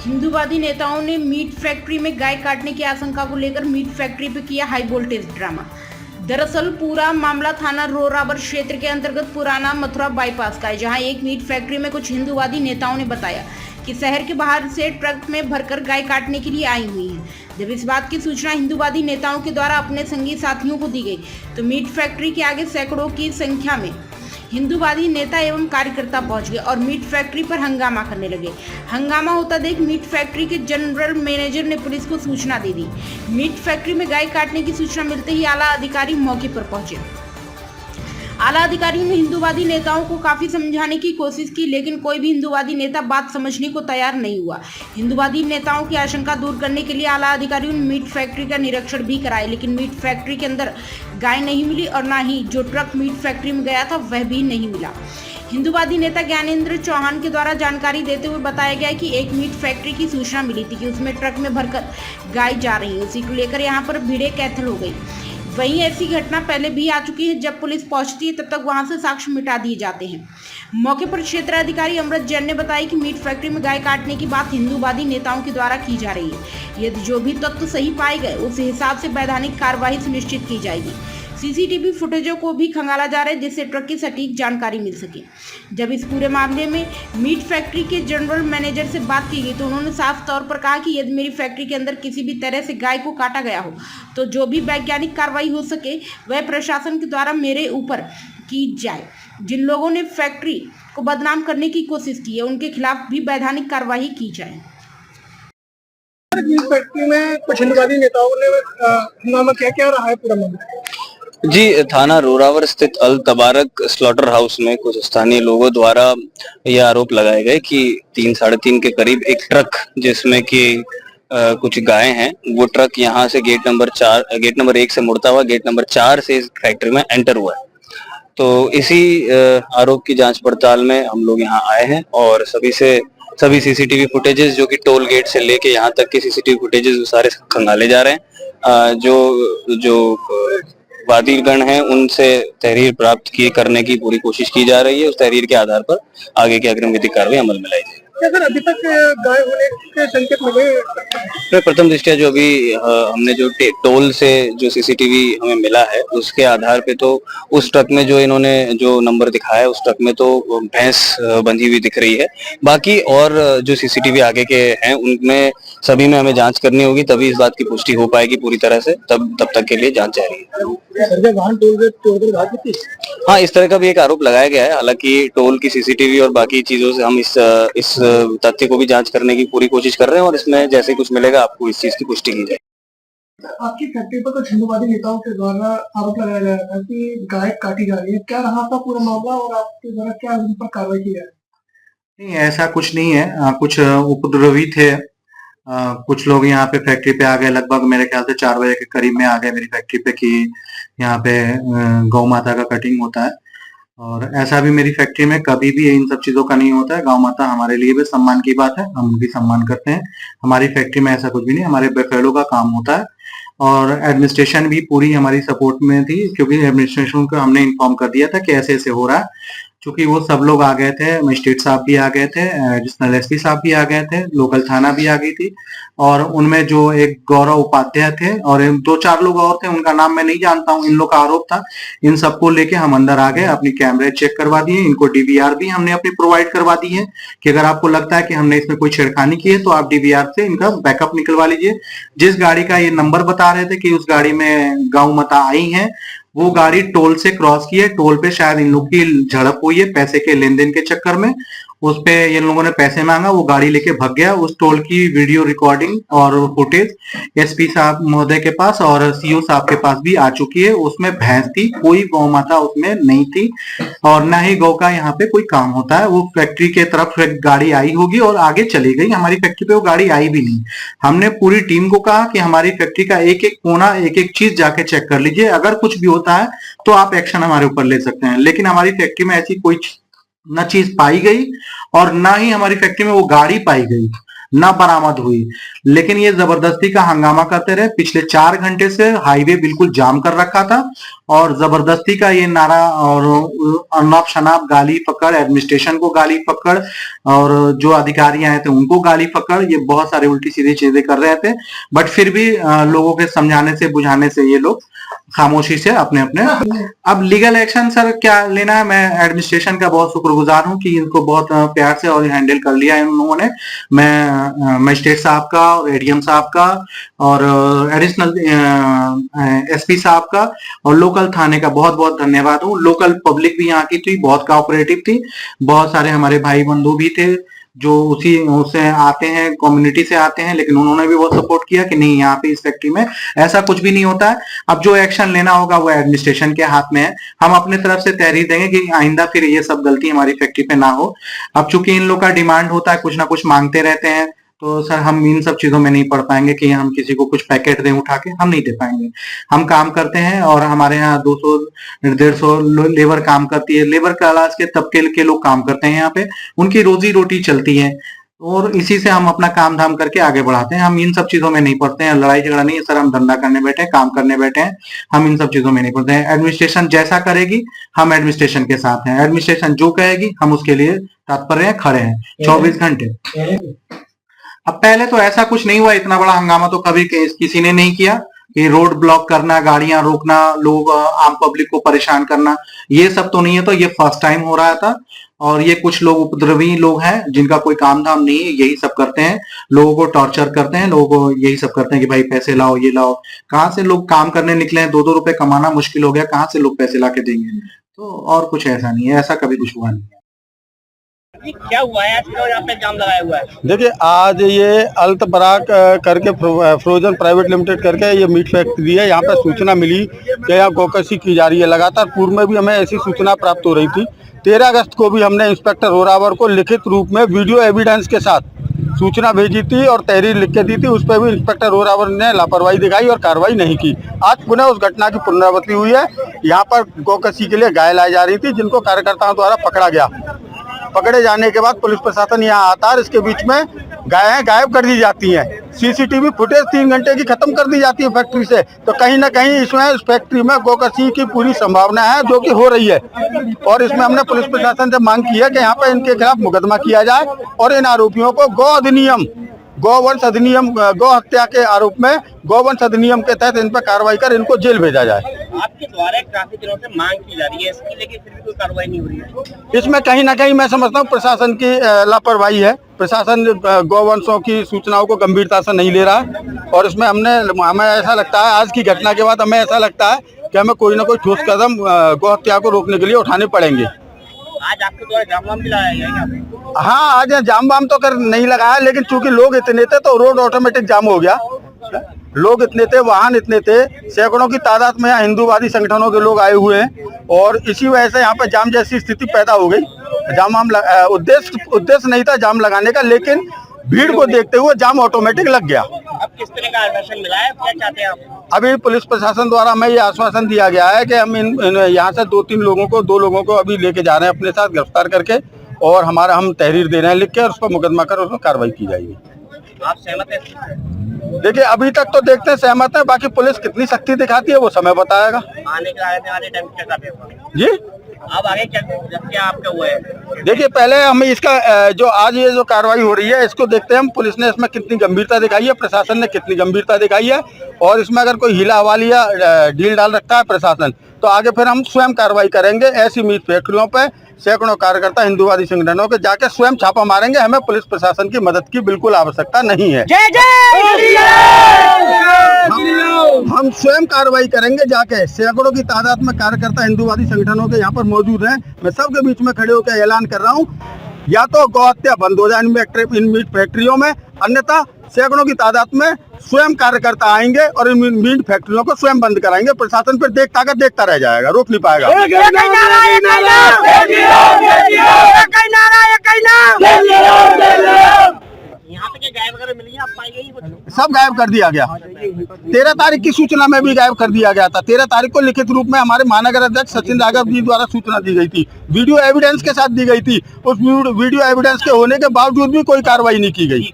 हिंदूवादी नेताओं ने meat factory में गाय काटने की आशंका को लेकर मीट फैक्ट्री पर किया हाई वोल्टेज ड्रामा। दरअसल पूरा मामला थाना रोरावर क्षेत्र के अंतर्गत पुराना मथुरा बाईपास का है, जहां एक मीट फैक्ट्री में कुछ हिंदूवादी नेताओं ने बताया कि शहर के बाहर से ट्रक में भरकर गाय काटने के लिए आई हुई हैं। जब इस बात की सूचना हिंदूवादी नेताओं के द्वारा अपने संगी साथियों को दी गई तो मीट फैक्ट्री के आगे सैकड़ों की संख्या में हिंदूवादी नेता एवं कार्यकर्ता पहुंच गए और मीट फैक्ट्री पर हंगामा करने लगे। हंगामा होता देख मीट फैक्ट्री के जनरल मैनेजर ने पुलिस को सूचना दे दी। मीट फैक्ट्री में गाय काटने की सूचना मिलते ही आला अधिकारी मौके पर पहुंचे। आला अधिकारियों ने हिंदूवादी नेताओं को काफी समझाने की कोशिश की, लेकिन कोई भी हिंदूवादी नेता बात समझने को तैयार नहीं हुआ। हिंदूवादी नेताओं की आशंका दूर करने के लिए आला अधिकारियों ने मीट फैक्ट्री का निरीक्षण भी कराया, लेकिन मीट फैक्ट्री के अंदर गाय नहीं मिली और न ही जो ट्रक मीट फैक्ट्री में गया था वह भी नहीं मिला। हिंदूवादी नेता ज्ञानेंद्र चौहान के द्वारा जानकारी देते हुए बताया गया कि एक मीट फैक्ट्री की सूचना मिली थी कि उसमें ट्रक में भरकर गाय जा रही है। उसी को लेकर यहाँ पर भीड़ कैथल हो गई। वहीं ऐसी घटना पहले भी आ चुकी है। जब पुलिस पहुंचती है तब तक वहां से साक्ष्य मिटा दिए जाते हैं। मौके पर क्षेत्र अधिकारी अमृत जैन ने बताया कि मीट फैक्ट्री में गाय काटने की बात हिंदूवादी नेताओं के द्वारा की जा रही है। यदि जो भी तथ्य सही पाए गए उस हिसाब से वैधानिक कार्रवाई सुनिश्चित की जाएगी। सीसीटीवी फुटेजों को भी खंगाला जा रहा है जिससे ट्रक की सटीक जानकारी मिल सके। जब इस पूरे मामले में मीट फैक्ट्री के जनरल मैनेजर से बात की गई तो उन्होंने साफ तौर पर कहा कि यदि मेरी फैक्ट्री के अंदर किसी भी तरह से गाय को काटा गया हो तो जो भी वैज्ञानिक कार्रवाई हो सके वह प्रशासन के द्वारा मेरे ऊपर की जाए। जिन लोगों ने फैक्ट्री को बदनाम करने की कोशिश की है उनके खिलाफ भी वैधानिक कार्रवाई की जाए। फैक्ट्री में कुछ हिंदूवादी नेताओं ने हंगामा क्या रहा है पूरा मामला? जी, थाना रोरावर स्थित अल तबारक स्लॉटर हाउस में कुछ स्थानीय लोगों द्वारा यह आरोप लगाए गए कि 3-3:30 के करीब एक ट्रक जिसमें कि कुछ गायें हैं, वो ट्रक यहाँ से गेट नंबर 1 से मुड़ता हुआ गेट नंबर 4 से इस फैक्ट्री में एंटर हुआ है। तो इसी आरोप की जांच पड़ताल में हम लोग यहाँ आए हैं और सभी सीसीटीवी फुटेजेस जो कि टोल गेट से लेके यहाँ तक के सीसीटीवी फुटेजेस सारे खंगाले जा रहे हैं। जो वादीगण हैं उनसे तहरीर प्राप्त करने की पूरी कोशिश की जा रही है। उस तहरीर के आधार पर आगे की अग्रिम विधिक कार्रवाई अमल में लाई जाएगी। अगर अभी तक गाय होने के संकेत मिले? प्रथम दृष्टया जो अभी हमने जो टोल से जो सीसीटीवी हमें मिला है उसके आधार पे तो उस ट्रक में जो इन्होंने जो नंबर दिखाया है उस ट्रक में तो भैंस बंधी हुई दिख रही है। बाकी और जो सीसीटीवी आगे के हैं उनमें सभी में हमें जांच करनी होगी, तभी इस बात की पुष्टि हो पाएगी पूरी तरह से। तब तक के लिए जांच जारी है। हाँ, इस तरह का भी एक आरोप लगाया गया है। हालांकि टोल की सीसीटीवी और बाकी चीजों से हम इस तथ्य को भी जांच करने की पूरी कोशिश कर रहे हैं और इसमें जैसे कुछ मिलेगा आपको इस चीज की पुष्टि की जाएगी। आपकी फैक्ट्री पर कुछ हिंदूवादी नेताओं के द्वारा आरोप लगाया गया था कि गाय काटी जा रही है, क्या रहा था पूरा मामला और आपके द्वारा क्या उन पर कार्रवाई की जाए? नहीं, ऐसा कुछ नहीं है। कुछ उपद्रवी थे। कुछ लोग यहाँ पे फैक्ट्री पे आ गए, लगभग मेरे ख्याल से 4 बजे के करीब में आ गए मेरी फैक्ट्री पे कि यहाँ पे गौ माता का कटिंग होता है। और ऐसा भी मेरी फैक्ट्री में कभी भी इन सब चीजों का नहीं होता है। गौ माता हमारे लिए भी सम्मान की बात है, हम उनकी सम्मान करते हैं। हमारी फैक्ट्री में ऐसा कुछ भी नहीं, हमारे बेफेलो का काम होता है। और एडमिनिस्ट्रेशन भी पूरी हमारी सपोर्ट में थी, क्योंकि एडमिनिस्ट्रेशन को हमने इन्फॉर्म कर दिया था कि ऐसे ऐसे हो रहा है। क्योंकि वो सब लोग आ गए थे, मजिस्ट्रेट साहब भी आ गए थे, एडिशनल एसपी साहब भी आ गए थे, लोकल थाना भी आ गई थी। और उनमें जो एक गौरव उपाध्याय थे और 2-4 लोग और थे, उनका नाम मैं नहीं जानता हूँ। इन लोग का आरोप था। इन सबको लेके हम अंदर आ गए, अपनी कैमरे चेक करवा दिए, इनको डीवीआर भी हमने अपनी प्रोवाइड करवा दी है कि अगर आपको लगता है कि हमने इसमें कोई छेड़खानी की है तो आप डीवीआर से इनका बैकअप निकलवा लीजिए। जिस गाड़ी का ये नंबर बता रहे थे कि उस गाड़ी में गौ माता आई है, वो गाड़ी टोल से क्रॉस की है। टोल पे शायद इन लोग की झड़प हुई है पैसे के लेन देन के चक्कर में। उस पे इन लोगों ने पैसे मांगा, वो गाड़ी लेके भाग गया। उस टोल की वीडियो रिकॉर्डिंग और फुटेज एसपी साहब महोदय के पास और सीओ साहब के पास भी आ चुकी है। उसमें भैंस थी, कोई गौ माता उसमें नहीं थी और ना ही गौ का यहाँ पे कोई काम होता है। वो फैक्ट्री के तरफ एक गाड़ी आई होगी और आगे चली गई। हमारी फैक्ट्री पे वो गाड़ी आई भी नहीं। हमने पूरी टीम को कहा कि हमारी फैक्ट्री का एक एक कोना, एक एक चीज जाके चेक कर लीजिए, अगर कुछ भी होता है तो आप एक्शन हमारे ऊपर ले सकते हैं। लेकिन हमारी फैक्ट्री में ऐसी कोई न चीज पाई गई और ना ही हमारी फैक्ट्री में वो गाड़ी पाई गई। न बरामद हुई, लेकिन ये जबरदस्ती का हंगामा करते रहे। पिछले 4 घंटे से हाईवे बिल्कुल जाम कर रखा था और जबरदस्ती का ये नारा और अनाप शनाप गाली पकड़, एडमिनिस्ट्रेशन को गाली पकड़ और जो अधिकारी आए थे उनको गाली पकड़, ये बहुत सारे उल्टी सीधी चीजें कर रहे थे। बट फिर भी लोगों के समझाने से बुझाने से ये लोग खामोशी से अपने अपने। अब लीगल एक्शन सर क्या लेना है, मैं एडमिनिस्ट्रेशन का बहुत शुक्रगुजार हूं कि इनको बहुत प्यार से और हैंडल कर लिया इन लोगों ने। मैं मजिस्ट्रेट साहब का और एडीएम साहब का और एडिशनल एसपी साहब का और लोकल थाने का बहुत बहुत धन्यवाद हूँ। लोकल पब्लिक भी यहाँ की थी, बहुत कोऑपरेटिव थी, बहुत सारे हमारे भाई बंधु भी थे जो उससे आते हैं, कम्युनिटी से आते हैं, लेकिन उन्होंने भी बहुत सपोर्ट किया कि नहीं यहाँ पे इस फैक्ट्री में ऐसा कुछ भी नहीं होता है। अब जो एक्शन लेना होगा वो एडमिनिस्ट्रेशन के हाथ में है। हम अपने तरफ से तहरीर देंगे कि आइंदा फिर ये सब गलती हमारी फैक्ट्री पे ना हो। अब चूंकि इन लोग का डिमांड होता है, कुछ ना कुछ मांगते रहते हैं, तो सर हम इन सब चीजों में नहीं पड़ पाएंगे कि हम किसी को कुछ पैकेट दें उठा के, हम नहीं दे पाएंगे। हम काम करते हैं और हमारे यहाँ 200-150 लेबर काम करती है। लेबर क्लास के तबके के लोग काम करते हैं यहाँ पे, उनकी रोजी रोटी चलती है और इसी से हम अपना काम धाम करके आगे बढ़ाते हैं। हम इन सब चीजों में नहीं पड़ते हैं, लड़ाई झगड़ा नहीं है सर, हम धंधा करने बैठे हैं, काम करने बैठे हैं, हम इन सब चीजों में नहीं पड़ते हैं। एडमिनिस्ट्रेशन जैसा करेगी हम एडमिनिस्ट्रेशन के साथ हैं, एडमिनिस्ट्रेशन जो कहेगी हम उसके लिए तत्पर हैं, खड़े हैं 24 घंटे। अब पहले तो ऐसा कुछ नहीं हुआ, इतना बड़ा हंगामा तो कभी किसी ने नहीं किया कि रोड ब्लॉक करना, गाड़ियां रोकना, लोग आम पब्लिक को परेशान करना, ये सब तो नहीं है। तो ये फर्स्ट टाइम हो रहा था और ये कुछ लोग उपद्रवी लोग हैं जिनका कोई काम धाम नहीं है, यही सब करते हैं, लोगों को टॉर्चर करते हैं, लोगों को यही सब करते हैं कि भाई पैसे लाओ, ये लाओ। कहाँ से लोग काम करने निकले हैं, 2-2 रुपए कमाना मुश्किल हो गया, कहाँ से लोग पैसे ला के देंगे। तो और कुछ ऐसा नहीं है, ऐसा कभी कुछ हुआ नहीं है। क्या हुआ है आज यहाँ पे जाम लगाया हुआ है? देखिए आज ये अल्त बराक करके फ्रोजन प्राइवेट लिमिटेड करके ये मीट फैक्ट्री है, यहाँ पे सूचना मिली कि यहाँ गोकशी की जा रही है। लगातार पूर्व में भी हमें ऐसी सूचना प्राप्त हो रही थी। 13 अगस्त को भी हमने इंस्पेक्टर होरावर को लिखित रूप में वीडियो एविडेंस के साथ सूचना भेजी थी और तहरीर लिख के दी थी। उस पर भी इंस्पेक्टर होरावर ने लापरवाही दिखाई और कार्रवाई नहीं की। आज पुनः उस घटना की पुनरावृत्ति हुई है। यहाँ पर गोकशी के लिए गाय लाई जा रही थी जिनको कार्यकर्ताओं द्वारा पकड़ा गया। पकड़े जाने के बाद पुलिस प्रशासन यहाँ आता है, इसके बीच में गायें गायब कर दी जाती हैं। सीसीटीवी फुटेज 3 घंटे की खत्म कर दी जाती है फैक्ट्री से। तो कहीं ना कहीं इसमें इस फैक्ट्री में गोकशी की पूरी संभावना है जो कि हो रही है और इसमें हमने पुलिस प्रशासन से मांग की है कि यहाँ पर इनके खिलाफ मुकदमा किया जाए और इन आरोपियों को गौवंश अधिनियम गौ हत्या के आरोप में गौवंश अधिनियम के तहत इन पर कार्रवाई कर इनको जेल भेजा जाए। आपके द्वारा काफी दिनों से मांग की जा रही है इसकी, लेकिन फिर भी कोई कार्रवाई नहीं हो रही है। इसमें कहीं ना कहीं मैं समझता हूँ प्रशासन की लापरवाही है। प्रशासन गौवंशों की सूचनाओं को गंभीरता से नहीं ले रहा है और इसमें हमें ऐसा लगता है, आज की घटना के बाद हमें ऐसा लगता है कि हमें कोई ना कोई ठोस कदम गौ हत्या को रोकने के लिए उठाने पड़ेंगे। आज आपके द्वारा जाम वाम भी लगाया गया? हाँ, आज जाम वाम तो नहीं लगाया, लेकिन चूंकि लोग इतने थे तो रोड ऑटोमेटिक जाम हो गया। लोग इतने थे, वाहन इतने थे, सैकड़ों की तादाद में यहाँ हिंदूवादी संगठनों के लोग आए हुए हैं और इसी वजह से यहाँ पर जाम जैसी स्थिति पैदा हो गई। जाम उद्देश्य नहीं था जाम लगाने का, लेकिन भीड़ को देखते हुए जाम ऑटोमेटिक लग गया। अब किस तरह का आश्वासन मिला है, क्या चाहते हैं आप? अभी पुलिस प्रशासन द्वारा हमें ये आश्वासन दिया गया है कि हम यहाँ से 2 लोगों को अभी लेके जा रहे हैं अपने साथ गिरफ्तार करके और हम तहरीर दे रहे हैं लिख के और उस पर मुकदमा कर उसमें कार्रवाई की जाएगी। आप सहमत हैं? देखिए अभी तक तो देखते हैं सहमत है, बाकी पुलिस कितनी सख्ती दिखाती है वो समय बताएगा। आने टाइम क्या चाहते हैं जी? अब आगे क्या आपका हुआ है? देखिए पहले हमें इसका जो आज ये जो कार्रवाई हो रही है इसको देखते हैं हम, पुलिस ने इसमें कितनी गंभीरता दिखाई है, प्रशासन ने कितनी गंभीरता दिखाई है और इसमें अगर कोई हिला हवाली या ढील डाल रखता है प्रशासन तो आगे फिर हम स्वयं कार्रवाई करेंगे। ऐसी मीट फैक्ट्रियों पे सैकड़ों कार्यकर्ता हिंदूवादी संगठनों के जाके स्वयं छापा मारेंगे। हमें पुलिस प्रशासन की मदद की बिल्कुल आवश्यकता नहीं है। हम स्वयं कार्रवाई करेंगे जाके। सैकड़ों की तादाद में कार्यकर्ता हिंदूवादी संगठनों के यहाँ पर मौजूद हैं। मैं सबके बीच में खड़े होकर ऐलान कर रहा हूँ, या तो गौ हत्या बंद हो जाए इन मीट फैक्ट्रियों में, अन्यथा सैकड़ों की तादाद में स्वयं कार्यकर्ता आएंगे और इन मीट फैक्ट्रियों को स्वयं बंद कराएंगे। प्रशासन फिर देखता रह जाएगा, रोक नहीं पाएगा। यहाँ पे क्या गाय वगैरह मिली है, आप पाई गई? सब गायब कर दिया गया। 13 तारीख की सूचना में भी गायब कर दिया गया था। 13 तारीख को लिखित रूप में हमारे महानगर अध्यक्ष सचिन राघव जी द्वारा सूचना दी गई थी, वीडियो एविडेंस के साथ दी गई थी। उस वीडियो एविडेंस के होने के बावजूद भी कोई कार्रवाई नहीं की गई।